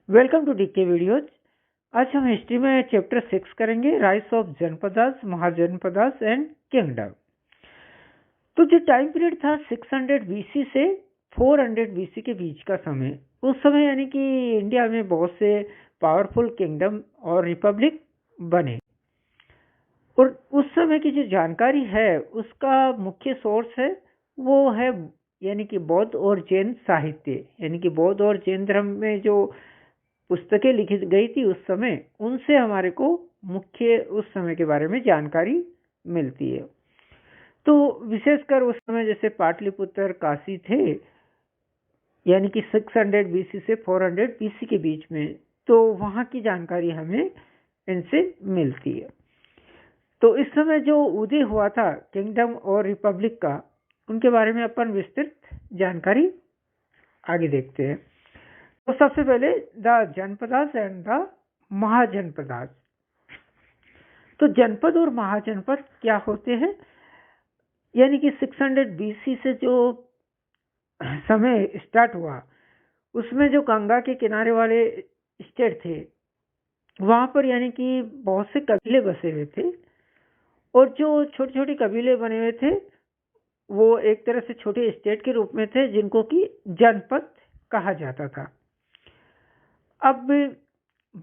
Welcome to DK videos. आज हम history में चैप्टर 6 करेंगे, rise of janapadas, mahajanapadas and kingdom. तो जो टाइम पीरियड था 600 बीसी से 400 बीसी के बीच का समय, उस समय यानी कि इंडिया में बहुत से पावरफुल किंगडम और रिपब्लिक बने। और उस समय की जो जानकारी है उसका मुख्य सोर्स है वो है यानी कि बौद्ध और जैन साहित्य, यानी कि बौद्ध और जैन धर्म में जो पुस्तकें लिखी गई थी उस समय, उनसे हमारे को मुख्य उस समय के बारे में जानकारी मिलती है। तो विशेषकर उस समय जैसे पाटलिपुत्र, काशी थे, यानी कि 600 बीसी से 400 बीसी के बीच में, तो वहाँ की जानकारी हमें इनसे मिलती है। तो इस समय जो उदय हुआ था किंगडम और रिपब्लिक का, उनके बारे में अपन विस्तृत जानकारी आगे देखते हैं। तो सबसे पहले the Janapadas and the mahajanapadas. तो जनपद और महाजनपद क्या होते हैं? यानी कि 600 बीसी से जो समय स्टार्ट हुआ, उसमें जो गंगा के किनारे वाले स्टेट थे, वहां पर यानी कि बहुत से कबीले बसे हुए थे, और जो छोटे छोटे कबीले बने हुए थे वो एक तरह से छोटे स्टेट के रूप में थे, जिनको कि जनपद कहा जाता था। अब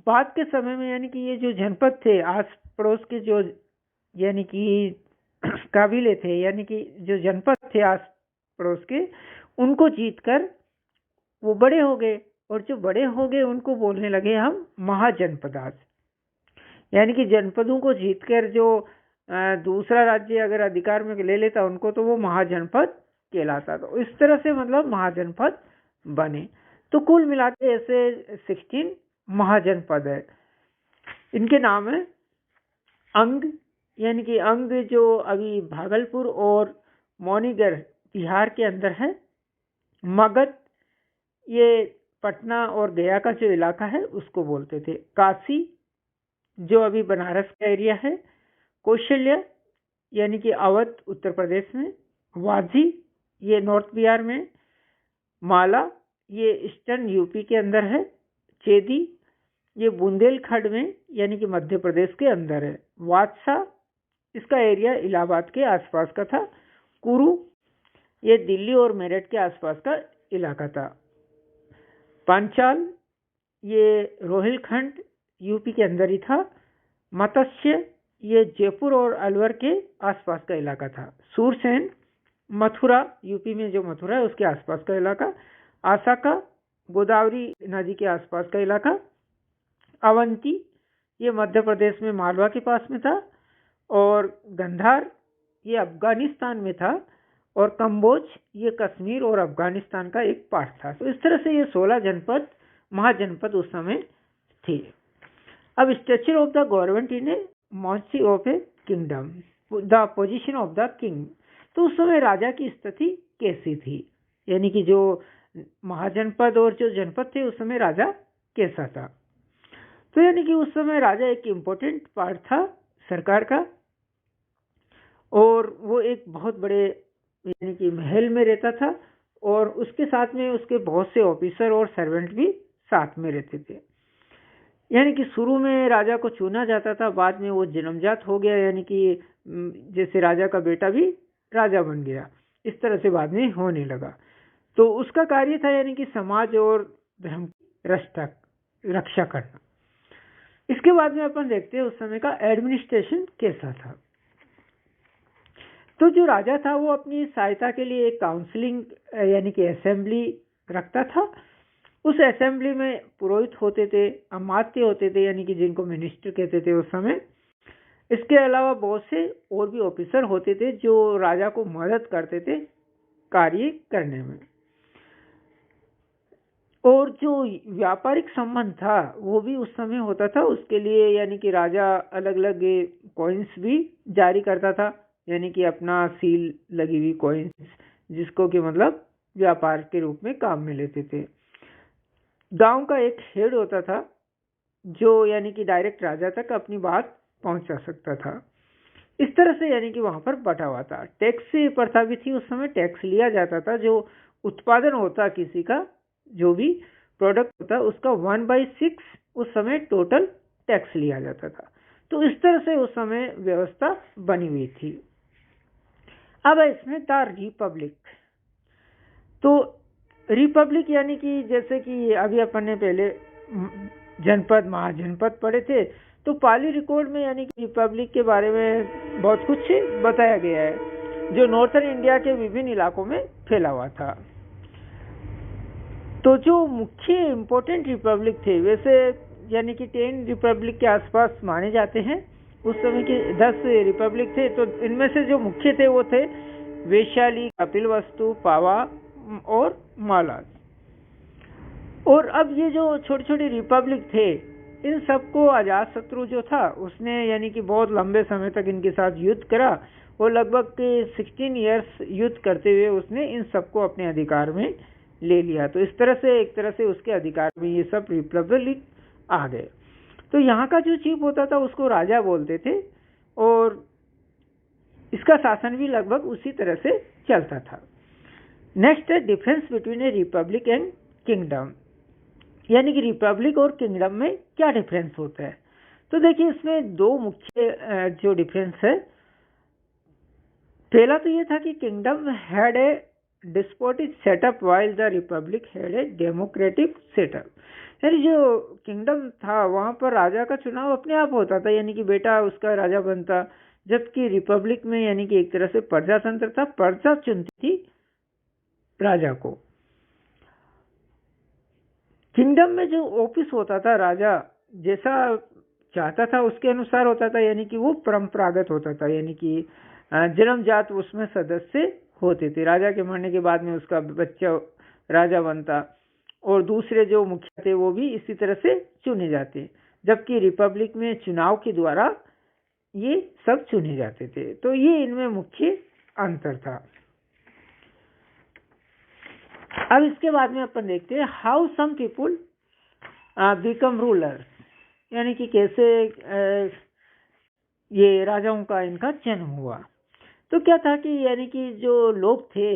बाद के समय में यानी कि ये जो जनपद थे, आस पड़ोस के जो यानी कि काबिले थे, यानी कि जो जनपद थे आस पड़ोस के, उनको जीतकर वो बड़े हो गए, और जो बड़े हो गए उनको बोलने लगे हम महाजनपदास। यानी कि जनपदों को जीतकर जो दूसरा राज्य अगर अधिकार में ले लेता उनको, तो वो महाजनपद कहलाता। तो इस तरह से मतलब महाजनपद बने। तो कुल मिला के ऐसे 16 महाजनपद है। इनके नाम है अंग, यानी कि अंग जो अभी भागलपुर और मौनीगढ़ बिहार के अंदर है। मगध, ये पटना और गया का जो इलाका है उसको बोलते थे। काशी, जो अभी बनारस का एरिया है। कौशल्य, यानी कि अवध उत्तर प्रदेश में। वाजी, ये नॉर्थ बिहार में। माला, ये ईस्टर्न यूपी के अंदर है। चेदी, ये बुंदेलखंड में यानी कि मध्य प्रदेश के अंदर है। वादसा, इसका एरिया इलाहाबाद के आसपास का था। कुरु, ये दिल्ली और मेरठ के आसपास का इलाका था। पांचाल, ये रोहिलखंड यूपी के अंदर ही था। मत्स्य, ये जयपुर और अलवर के आसपास का इलाका था। सूरसेन, मथुरा, यूपी में जो मथुरा है उसके आसपास का इलाका। आसाका, गोदावरी नदी के आसपास का इलाका। अवंती, ये मध्य प्रदेश में मालवा के पास में था। और गंधार, ये अफगानिस्तान में था। और कंबोज, ये कश्मीर और अफगानिस्तान का एक पार्ट था। तो इस तरह से ये 16 जनपद, महाजनपद उस समय थे। अब structure of the government in A Monsy of A kingdom, the position of the king. तो उस समय राजा की स्थिति कैसी थी, यानी कि जो महाजनपद और जो जनपद थे उस समय राजा कैसा था? तो यानी कि उस समय राजा एक इम्पोर्टेंट पार्ट था सरकार का, और वो एक बहुत बड़े यानी कि महल में रहता था, और उसके साथ में उसके बहुत से ऑफिसर और सर्वेंट भी साथ में रहते थे। यानी कि शुरू में राजा को चुना जाता था, बाद में वो जन्मजात हो गया, यानी कि जैसे राजा का बेटा भी राजा बन गया, इस तरह से बाद में होने लगा। तो उसका कार्य था यानी कि समाज और धर्म रक्षा करना। इसके बाद में अपन देखते हैं उस समय का एडमिनिस्ट्रेशन कैसा था। तो जो राजा था वो अपनी सहायता के लिए एक काउंसलिंग यानी कि असेंबली रखता था। उस असेंबली में पुरोहित होते थे, अमात्य होते थे, यानी कि जिनको मिनिस्टर कहते थे उस समय। इसके अलावा बहुत से और भी ऑफिसर होते थे जो राजा को मदद करते थे कार्य करने में। और जो व्यापारिक संबंध था वो भी उस समय होता था। उसके लिए यानी कि राजा अलग अलग कॉइन्स भी जारी करता था, यानी कि अपना सील लगी हुई कॉइन्स, जिसको कि मतलब व्यापार के रूप में काम में लेते थे। गांव का एक हेड होता था जो यानी कि डायरेक्ट राजा तक अपनी बात पहुंचा सकता था। इस तरह से यानी कि वहां पर बटा हुआ था। टैक्स प्रथा भी थी उस समय, टैक्स लिया जाता था। जो उत्पादन होता किसी का जो भी, प्रोडक्ट होता है उसका 1/6 उस समय टोटल टैक्स लिया जाता था। तो इस तरह से उस समय व्यवस्था बनी हुई थी। अब इसमें था रिपब्लिक। तो रिपब्लिक यानी कि जैसे कि अभी अपन ने पहले जनपद महाजनपद पढ़े थे, तो पाली रिकॉर्ड में यानी कि रिपब्लिक के बारे में बहुत कुछ बताया गया है जो नॉर्थर्न इंडिया के विभिन्न इलाकों में फैला हुआ था। तो जो मुख्य इम्पोर्टेंट रिपब्लिक थे, वैसे यानी कि 10 रिपब्लिक के आसपास माने जाते हैं। उस समय के 10 रिपब्लिक थे। तो इनमें से जो मुख्य थे वो थे वैशाली, कपिलवस्तु, पावा और मालाज। और अब ये जो छोटे छोटे रिपब्लिक थे, इन सबको अजातशत्रु जो था उसने यानी कि बहुत लंबे समय तक इनके साथ युद्ध करा और लगभग 16 इयर्स युद्ध करते हुए उसने इन सबको अपने अधिकार में ले लिया। तो इस तरह से एक तरह से उसके अधिकार में ये सब रिपब्लिक आ गए। तो यहाँ का जो चीफ होता था उसको राजा बोलते थे और इसका शासन भी लगभग उसी तरह से चलता था। नेक्स्ट है difference between A Republic and kingdom, यानी कि रिपब्लिक और किंगडम में क्या डिफरेंस होता है। तो देखिए इसमें दो मुख्य जो डिफरेंस है, पहला तो ये था कि kingdom had a despotic setup while the Republic had a democratic setup. यानी जो किंगडम था वहां पर राजा का चुनाव अपने आप होता था, यानी कि बेटा उसका राजा बनता, जबकि रिपब्लिक में यानी कि एक तरह से प्रजातंत्र था, प्रजा चुनती थी राजा को। किंगडम में जो ऑफिस होता था राजा जैसा चाहता था उसके अनुसार होता था, यानी कि वो परंपरागत होता था, यानी कि जन्मजात उसमें सदस्य होते थे। राजा के मरने के बाद में उसका बच्चा राजा बनता और दूसरे जो मुखिया थे वो भी इसी तरह से चुने जाते, जबकि रिपब्लिक में चुनाव के द्वारा ये सब चुने जाते थे। तो ये इनमें मुख्य अंतर था। अब इसके बाद में अपन देखते हैं how some people become ruler, यानी कि कैसे ये राजाओं का इनका जन्म हुआ। तो क्या था कि यानी कि जो लोग थे,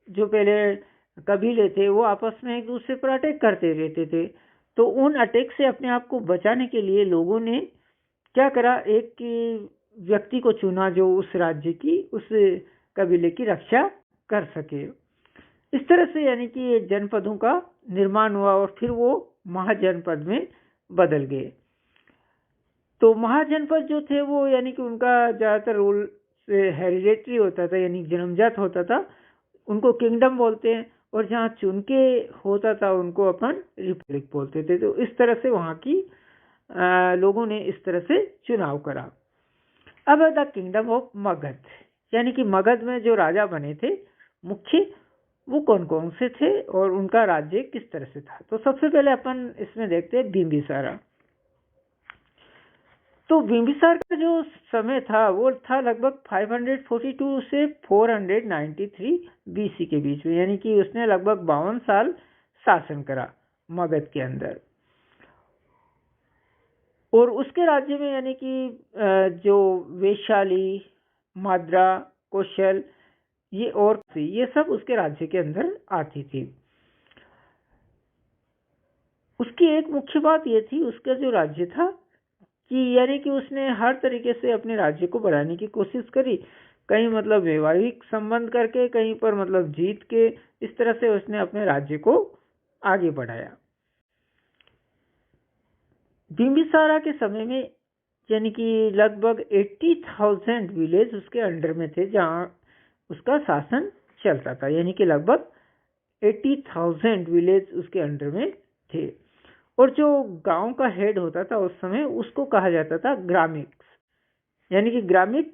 जो पहले कबीले थे, वो आपस में एक दूसरे पर अटैक करते रहते थे। तो उन अटैक से अपने आप को बचाने के लिए लोगों ने क्या करा, एक व्यक्ति को चुना जो उस राज्य की, उस कबीले की रक्षा कर सके। इस तरह से यानी कि जनपदों का निर्माण हुआ और फिर वो महाजनपद में बदल गए। तो महाजनपद जो थे वो यानी कि उनका ज़्यादातर रूल हेरिडेटरी होता था, यानी जन्मजात होता था, उनको किंगडम बोलते हैं, और जहाँ चुन के होता था उनको अपन रिपब्लिक बोलते थे। तो इस तरह से वहाँ की लोगों ने इस तरह से चुनाव करा। अब द किंगडम ऑफ मगध, यानी कि मगध में जो राजा बने थे मुख्य, वो कौन कौन से थे और उनका राज्य किस तरह से था। तो सबसे पहले अपन इसमें देखते हैं बिंबिसारा। तो बिंबिसार का जो समय था वो था लगभग 542 से 493 बीसी के बीच में, यानी कि उसने लगभग 52 साल शासन करा मगध के अंदर। और उसके राज्य में यानी कि जो वैशाली, माद्रा, कौशल, ये और ये सब उसके राज्य के अंदर आती थी। उसकी एक मुख्य बात ये थी, उसका जो राज्य था कि यानी कि उसने हर तरीके से अपने राज्य को बढ़ाने की कोशिश करी, कहीं मतलब वैवाहिक संबंध करके, कहीं पर मतलब जीत के, इस तरह से उसने अपने राज्य को आगे बढ़ाया। बिंबिसारा के समय में यानी कि लगभग 80,000 विलेज उसके अंडर में थे जहां उसका शासन चलता था, यानी कि लगभग 80,000 विलेज उसके अंडर में थे। और जो गांव का हेड होता था उस समय उसको कहा जाता था ग्रामिक, यानी कि ग्रामिक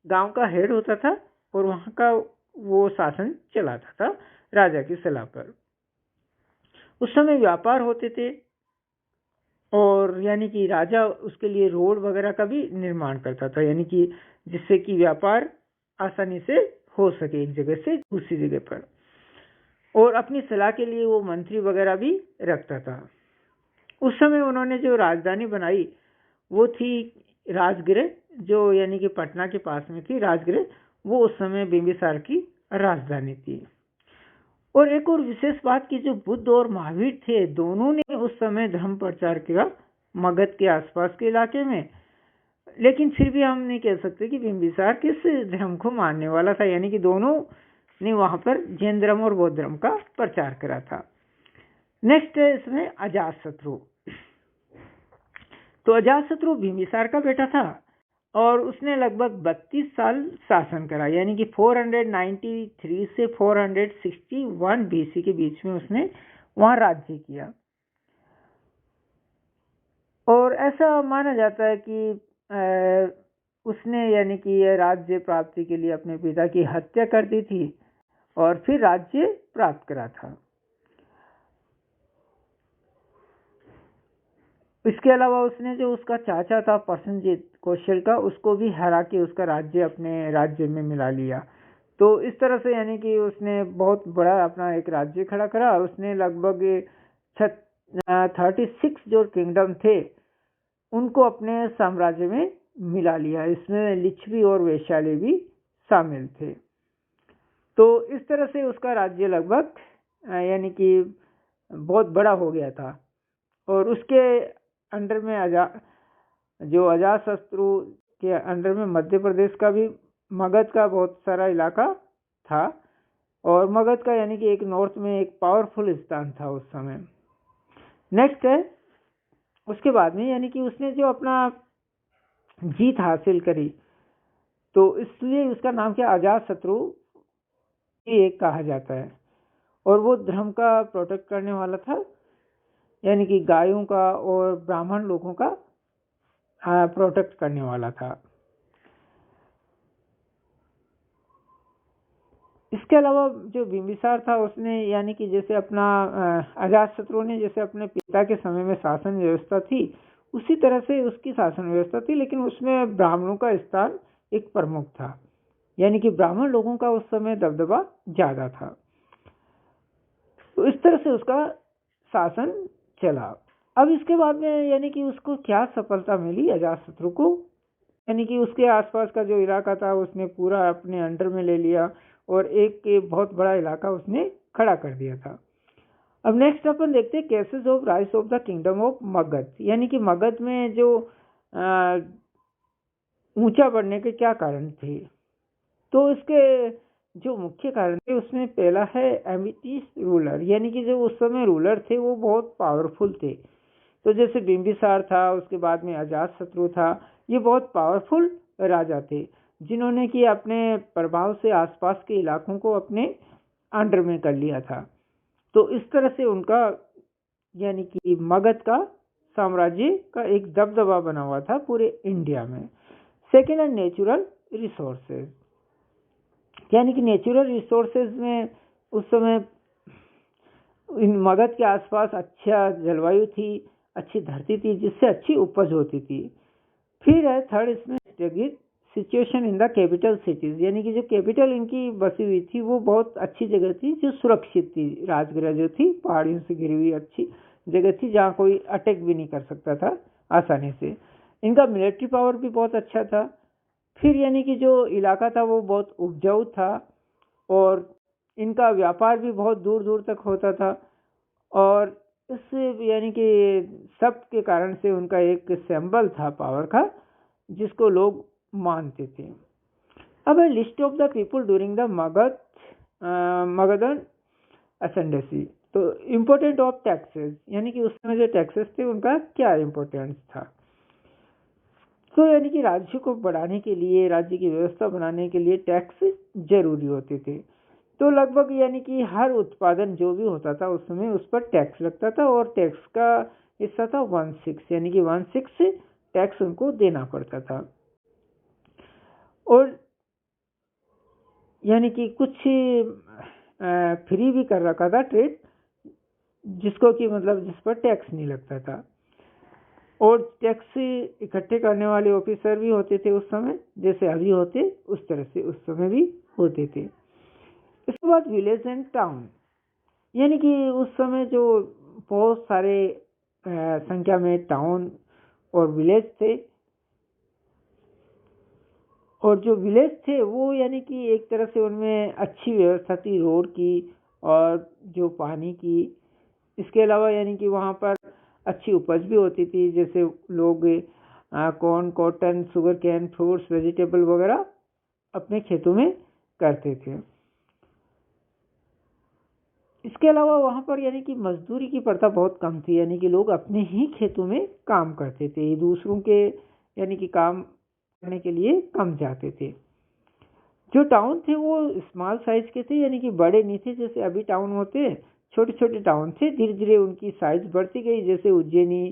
गांव का हेड होता था और वहां का वो शासन चलाता था राजा की सलाह पर। उस समय व्यापार होते थे और यानी कि राजा उसके लिए रोड वगैरह का भी निर्माण करता था, यानी कि जिससे कि व्यापार आसानी से हो सके एक जगह से दूसरी जगह पर। और अपनी सलाह के लिए वो मंत्री वगैरह भी रखता था। उस समय उन्होंने जो राजधानी बनाई वो थी राजगृह, जो यानी कि पटना के पास में थी राजगृह, वो उस समय बिंबिसार की राजधानी थी। और एक और विशेष बात की जो बुद्ध और महावीर थे दोनों ने उस समय धर्म प्रचार किया मगध के आसपास के इलाके में, लेकिन फिर भी हम नहीं कह सकते कि बिंबिसार किस धर्म को मानने वाला था, यानी कि दोनों ने वहां पर जैन धर्म और बौद्ध धर्म का प्रचार करा था। नेक्स्ट है इसमें अजातशत्रु। तो अजातशत्रु बिंबिसार का बेटा था और उसने लगभग 32 साल शासन करा, यानी कि 493 से 461 बीसी के बीच में उसने वहां राज्य किया। और ऐसा माना जाता है कि उसने यानी कि यह राज्य प्राप्ति के लिए अपने पिता की हत्या कर दी थी और फिर राज्य प्राप्त करा था। इसके अलावा उसने जो उसका चाचा था प्रसेनजीत कौशल का, उसको भी हरा के उसका राज्य अपने राज्य में मिला लिया। तो इस तरह से यानी कि उसने बहुत बड़ा अपना एक राज्य खड़ा करा। उसने लगभग 36 जो किंगडम थे उनको अपने साम्राज्य में मिला लिया। इसमें लिच्छवी और वैशाली भी शामिल थे। तो इस तरह से उसका राज्य लगभग यानी कि बहुत बड़ा हो गया था। और उसके अंडर में अजातशत्रु के अंडर में मध्य प्रदेश का भी मगध का बहुत सारा इलाका था और मगध का यानी कि एक नॉर्थ में एक पावरफुल स्थान था उस समय। नेक्स्ट है उसके बाद में यानी कि उसने जो अपना जीत हासिल करी तो इसलिए उसका नाम क्या अजातशत्रु एक कहा जाता है। और वो धर्म का प्रोटेक्ट करने वाला था, यानी कि गायों का और ब्राह्मण लोगों का प्रोटेक्ट करने वाला था। इसके अलावा जो बिंबिसार था उसने यानी कि जैसे अपना अजातशत्रु ने जैसे अपने पिता के समय में शासन व्यवस्था थी उसी तरह से उसकी शासन व्यवस्था थी, लेकिन उसमें ब्राह्मणों का स्थान एक प्रमुख था, यानी कि ब्राह्मण लोगों का उस समय दबदबा ज्यादा था। तो इस तरह से उसका शासन चला। अब इसके बाद में यानी कि उसको क्या सफलता मिली अजातशत्रु को, यानी कि उसके आसपास का जो इलाका था उसने पूरा अपने अंडर में ले लिया और एक बहुत बड़ा इलाका उसने खड़ा कर दिया था। अब नेक्स्ट अपन देखते हैं cases of rise of the kingdom of Magadh, यानी कि मगध में जो ऊंचा बढ़ने के क्या कारण थे। तो इसके जो मुख्य कारण थे उसमें पहला है एमिटिस रूलर, यानी कि जो उस समय रूलर थे वो बहुत पावरफुल थे। तो जैसे बिंबिसार था, उसके बाद में अजातशत्रु था, ये बहुत पावरफुल राजा थे जिन्होंने कि अपने प्रभाव से आसपास के इलाकों को अपने अंडर में कर लिया था। तो इस तरह से उनका यानी कि मगध का साम्राज्य का एक दबदबा बना हुआ था पूरे इंडिया में। सेकेंड है नेचुरल रिसोर्सेज, यानी कि नेचुरल रिसोर्सेज में उस समय इन मगध के आसपास अच्छा जलवायु थी, अच्छी धरती थी जिससे अच्छी उपज होती थी। फिर है थर्ड इसमें situation in the capital cities, यानी कि जो कैपिटल इनकी बसी हुई थी वो बहुत अच्छी जगह थी जो सुरक्षित थी। राजगृह जो थी पहाड़ियों से घिरी हुई अच्छी जगह थी जहाँ कोई अटैक भी नहीं कर सकता था आसानी से। इनका मिलिट्री पावर भी बहुत अच्छा था। फिर यानी कि जो इलाका था वो बहुत उपजाऊ था और इनका व्यापार भी बहुत दूर दूर तक होता था और इससे यानी कि सब के कारण से उनका एक सिंबल था पावर का जिसको लोग मानते थे। अब है list of the people during the Magadhan ascendancy. तो इम्पोर्टेंट ऑफ टैक्सेस, यानी कि उस समय जो टैक्सेस थे उनका क्या इम्पोर्टेंस था। तो यानी कि राज्य को बढ़ाने के लिए, राज्य की व्यवस्था बनाने के लिए टैक्स जरूरी होते थे। तो लगभग यानी कि हर उत्पादन जो भी होता था उस समय उस पर टैक्स लगता था और टैक्स का हिस्सा था 1/6, यानी कि 1/6 टैक्स उनको देना पड़ता था। और यानी कि कुछ फ्री भी कर रखा था ट्रेड, जिसको कि मतलब जिस पर टैक्स नहीं लगता था। और टैक्स इकट्ठे करने वाले ऑफिसर भी होते थे उस समय, जैसे अभी होते उस तरह से उस समय भी होते थे। इसके बाद विलेज एंड टाउन, यानी कि उस समय जो बहुत सारे संख्या में टाउन और विलेज थे और जो विलेज थे वो यानी कि एक तरह से उनमें अच्छी व्यवस्था थी रोड की और जो पानी की, इसके अलावा यानी कि वहाँ पर अच्छी उपज भी होती थी, जैसे लोग corn, cotton, sugar cane, fruits, vegetable वगैरह अपने खेतों में करते थे। इसके अलावा वहाँ पर यानी कि मजदूरी की प्रथा बहुत कम थी, यानी कि लोग अपने ही खेतों में काम करते थे, दूसरों के यानी कि काम करने के लिए कम जाते थे। जो टाउन थे वो स्मॉल साइज के थे, यानी कि बड़े नहीं थे जैसे अभी टाउन होते हैं, छोटे छोटे टाउन थे। धीरे धीरे उनकी साइज बढ़ती गई, जैसे उज्जैनी,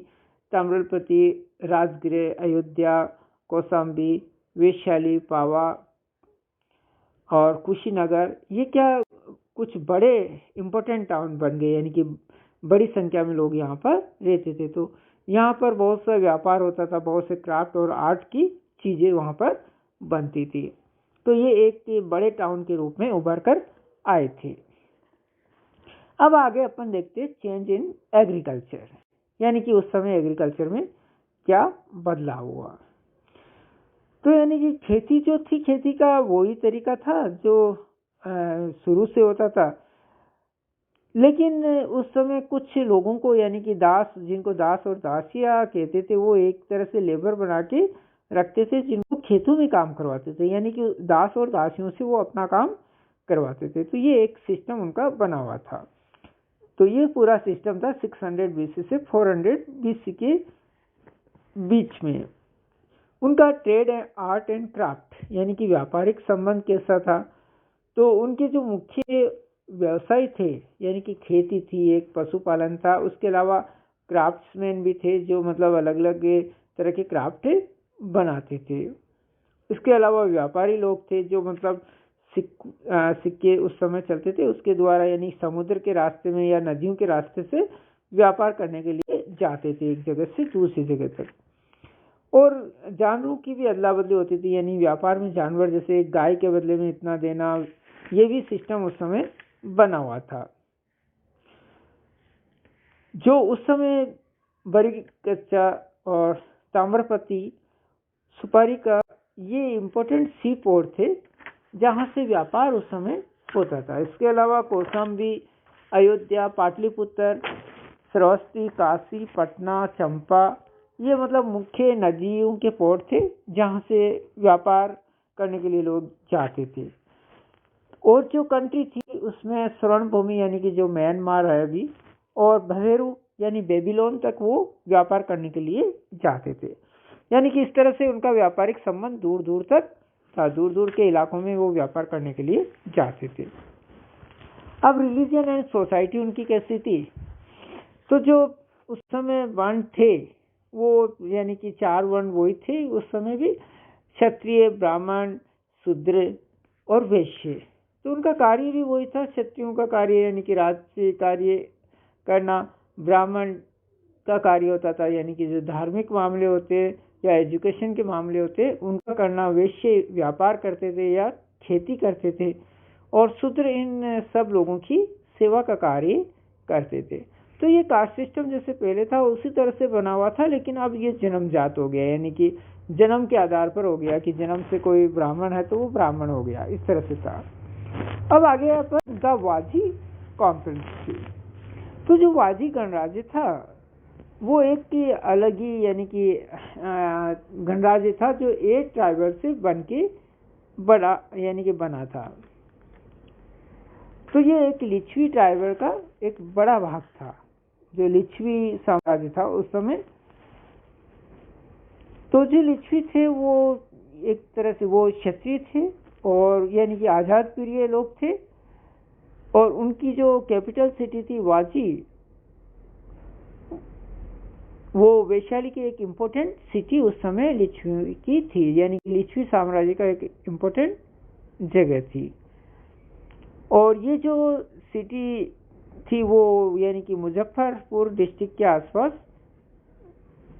ताम्रपति, राजगृह, अयोध्या, कौशाम्बी, वैशाली, पावा और कुशीनगर, ये क्या कुछ बड़े इम्पोर्टेंट टाउन बन गए, यानी कि बड़ी संख्या में लोग यहाँ पर रहते थे। तो यहाँ पर बहुत सा व्यापार होता था, बहुत से क्राफ्ट और आर्ट की चीज़ें वहाँ पर बनती थी। तो ये एक बड़े टाउन के रूप में उभर कर आए थे। अब आगे अपन देखते हैं चेंज इन एग्रीकल्चर, यानी कि उस समय एग्रीकल्चर में क्या बदलाव हुआ। तो यानी कि खेती जो थी, खेती का वही तरीका था जो शुरू से होता था, लेकिन उस समय कुछ लोगों को यानी कि दास, जिनको दास और दासिया कहते थे, वो एक तरह से लेबर बना के रखते थे जिनको खेतों में काम करवाते थे, यानी कि दास और दासियों से वो अपना काम करवाते थे। तो ये एक सिस्टम उनका बना हुआ था। तो ये पूरा सिस्टम था 600 बीसी से 400 बीसी के बीच में। उनका trade and art and craft यानी कि व्यापारिक संबंध कैसा था, तो उनके जो मुख्य व्यवसाय थे यानी कि खेती थी, एक पशुपालन था, उसके अलावा क्राफ्ट्समैन भी थे जो मतलब अलग अलग तरह के क्राफ्ट बनाते थे। इसके अलावा व्यापारी लोग थे जो मतलब सिक्के उस समय चलते थे, उसके द्वारा यानी समुद्र के रास्ते में या नदियों के रास्ते से व्यापार करने के लिए जाते थे एक जगह से दूसरी जगह तक। और जानवरों की भी अदला बदली होती थी, यानी व्यापार में जानवर जैसे गाय के बदले में इतना देना, ये भी सिस्टम उस समय बना हुआ था। जो उस समय बड़ी कच्चा और ताम्रपति, सुपारी का ये इम्पोर्टेंट सी पोर्ट थे जहाँ से व्यापार उस समय होता था। इसके अलावा कौशाम्बी, अयोध्या, पाटलिपुत्र, श्रावस्ती, काशी, पटना, चंपा, ये मतलब मुख्य नदियों के पोर्ट थे जहाँ से व्यापार करने के लिए लोग जाते थे। और जो कंट्री थी उसमें स्वर्ण भूमि यानी कि जो म्यांमार है अभी, और भवेरू यानी बेबीलोन तक वो व्यापार करने के लिए जाते थे। यानी कि इस तरह से उनका व्यापारिक संबंध दूर दूर तक था, दूर दूर के इलाकों में वो व्यापार करने के लिए जाते थे। अब रिलीजन एंड सोसाइटी उनकी कैसी थी, तो जो उस समय वर्ण थे वो यानी कि 4 वर्ण वही थे उस समय भी, क्षत्रिय, ब्राह्मण, शूद्र और वैश्य। तो उनका कार्य भी वही था, क्षत्रियों का कार्य यानी कि राजसी कार्य करना, ब्राह्मण का कार्य होता था यानी कि जो धार्मिक मामले होते या एजुकेशन के मामले होते उनका करना, वैश्य व्यापार करते थे या खेती करते थे, और शूद्र इन सब लोगों की सेवा का कार्य करते थे। तो ये कास्ट सिस्टम जैसे पहले था उसी तरह से बना हुआ था, लेकिन अब ये जन्मजात हो गया, यानी कि जन्म के आधार पर हो गया कि जन्म से कोई ब्राह्मण है तो वो ब्राह्मण हो गया, इस तरह से था। अब आगे अपन द वाजी कॉन्फ्रेंस। तो जो वाजी गणराज्य था वो एक अलग ही यानी कि गणराज्य था जो 8 ट्राइबल से बन के बड़ा यानी कि बना था। तो ये एक लिच्छवी ट्राइबल का एक बड़ा भाग था, जो लिच्छवी साम्राज्य था उस समय। तो जो लिच्छवी थे वो एक तरह से वो क्षत्रिय थे और यानी कि आज़ाद प्रिय लोग थे, और उनकी जो कैपिटल सिटी थी वाजी, वो वैशाली की एक इम्पोर्टेंट सिटी उस समय लिच्छवी की थी, यानी कि लिच्छवी साम्राज्य का एक इम्पोर्टेंट जगह थी। और ये जो सिटी थी वो यानी कि मुजफ्फरपुर डिस्ट्रिक्ट के आसपास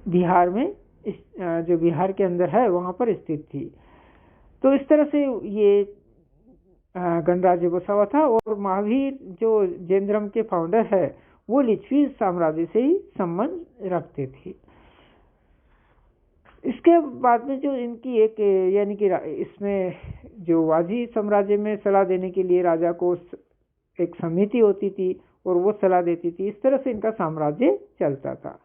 बिहार में, जो बिहार के अंदर है वहाँ पर स्थित थी। तो इस तरह से ये गणराज्य बसा हुआ था। और महावीर जो जैन धर्म के फाउंडर है वो लिच्छवी साम्राज्य से ही संबंध रखते थे। इसके बाद में जो इनकी एक यानी कि इसमें जो वाजी साम्राज्य में सलाह देने के लिए राजा को एक समिति होती थी और वो सलाह देती थी। इस तरह से इनका साम्राज्य चलता था।